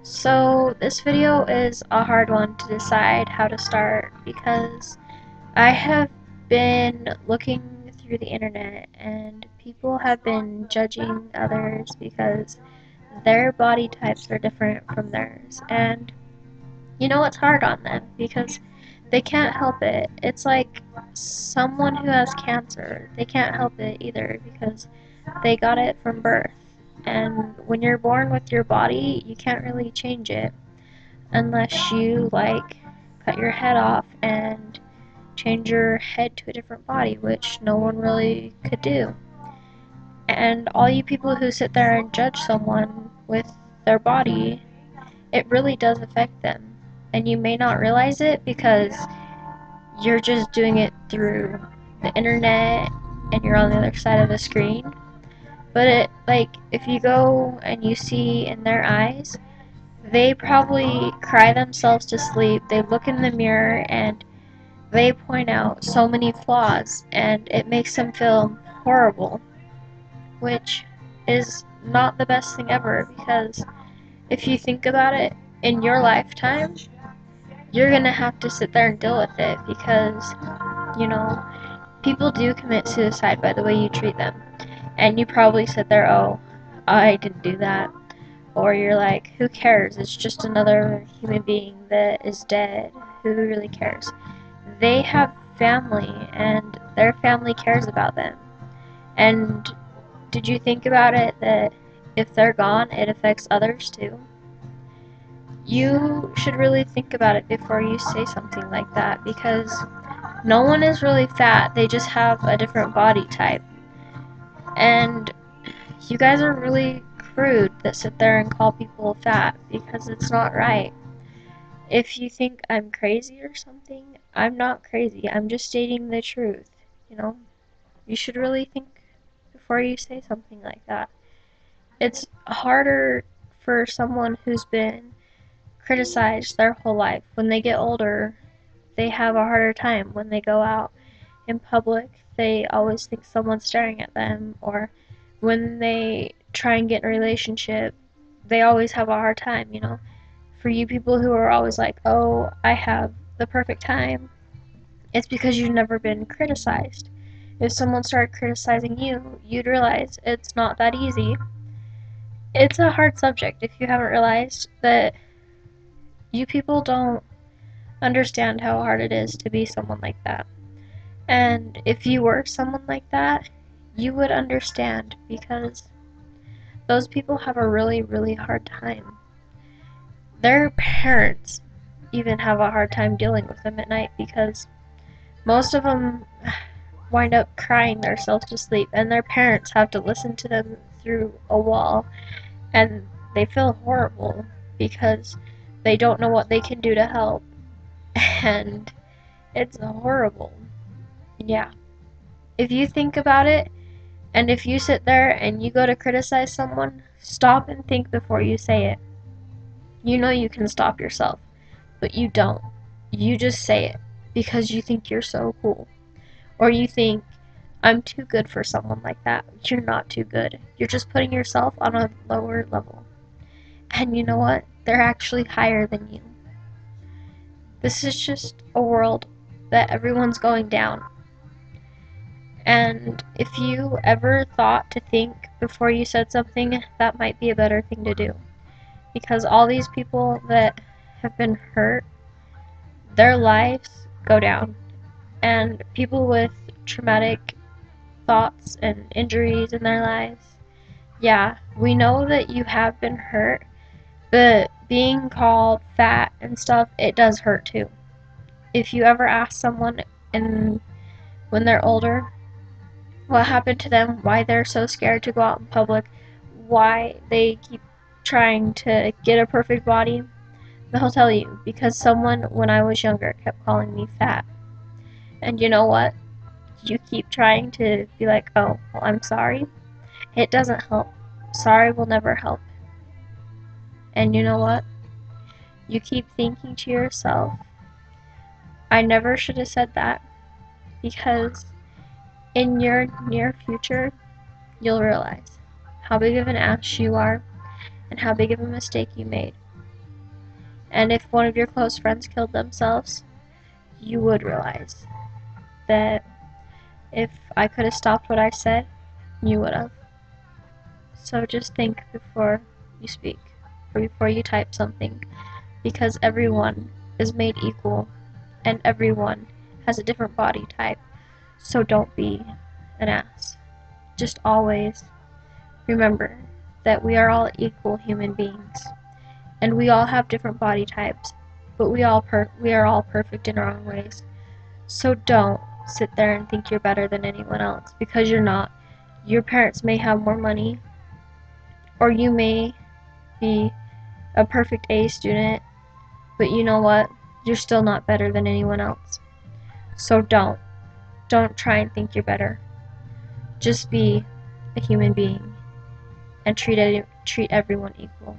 So this video is a hard one to decide how to start because I have been looking through the internet and people have been judging others because their body types are different from theirs. And it's hard on them because they can't help it. It's like someone who has cancer. They can't help it either because they got it from birth. And when you're born with your body, you can't really change it unless you like cut your head off and change your head to a different body, which no one really could do. And all you people who sit there and judge someone with their body, it really does affect them. And you may not realize it because you're just doing it through the internet and you're on the other side of the screen. But if you go and you see in their eyes, they probably cry themselves to sleep. They look in the mirror and they point out so many flaws, and it makes them feel horrible, which is not the best thing ever because if you think about it, in your lifetime, you're gonna have to sit there and deal with it because, you know, people do commit suicide by the way you treat them. And you probably sit there, oh, I didn't do that. Or you're like, who cares? It's just another human being that is dead. Who really cares? They have family, and their family cares about them. And did you think about it that if they're gone, it affects others too? You should really think about it before you say something like that because no one is really fat, they just have a different body type. And you guys are really crude that sit there and call people fat because it's not right. If you think I'm crazy or something, I'm not crazy. I'm just stating the truth. You know, you should really think before you say something like that. It's harder for someone who's been criticized their whole life. When they get older, they have a harder time. When they go out in public, they always think someone's staring at them, or when they try and get in a relationship, they always have a hard time. For you people who are always like, oh, I have the perfect time, it's because you've never been criticized. If someone started criticizing you, you'd realize it's not that easy. It's a hard subject if you haven't realized that you people don't understand how hard it is to be someone like that. And if you were someone like that, you would understand because those people have a really, really hard time. Their parents even have a hard time dealing with them at night because most of them wind up crying themselves to sleep, and their parents have to listen to them through a wall, and they feel horrible because they don't know what they can do to help, and it's horrible. Yeah. If you think about it, and if you sit there and you go to criticize someone, stop and think before you say it. You know you can stop yourself, but you don't. You just say it because you think you're so cool. Or you think, I'm too good for someone like that. You're not too good. You're just putting yourself on a lower level. And you know what? They're actually higher than you. This is just a world that everyone's going down. And if you ever thought to think before you said something, that might be a better thing to do. Because all these people that have been hurt, their lives go down. And people with traumatic thoughts and injuries in their lives, yeah, we know that you have been hurt, but being called fat and stuff, it does hurt too. If you ever ask someone when they're older what happened to them, why they're so scared to go out in public, why they keep trying to get a perfect body, they'll tell you, because someone when I was younger kept calling me fat. And you know what? You keep trying to be like, oh, well, I'm sorry. It doesn't help. Sorry will never help. And you know what? You keep thinking to yourself, I never should have said that, because in your near future, you'll realize how big of an ass you are and how big of a mistake you made. And if one of your close friends killed themselves, you would realize that if I could have stopped what I said, you would have. So just think before you speak, or before you type something, because everyone is made equal, and everyone has a different body type. So don't be an ass. Just always remember that we are all equal human beings, and we all have different body types, but we are all perfect in our own ways. So don't sit there and think you're better than anyone else, because you're not. Your parents may have more money, or you may be a perfect A student, but you know what? You're still not better than anyone else. So don't try and think you're better. Just be a human being and treat everyone equal.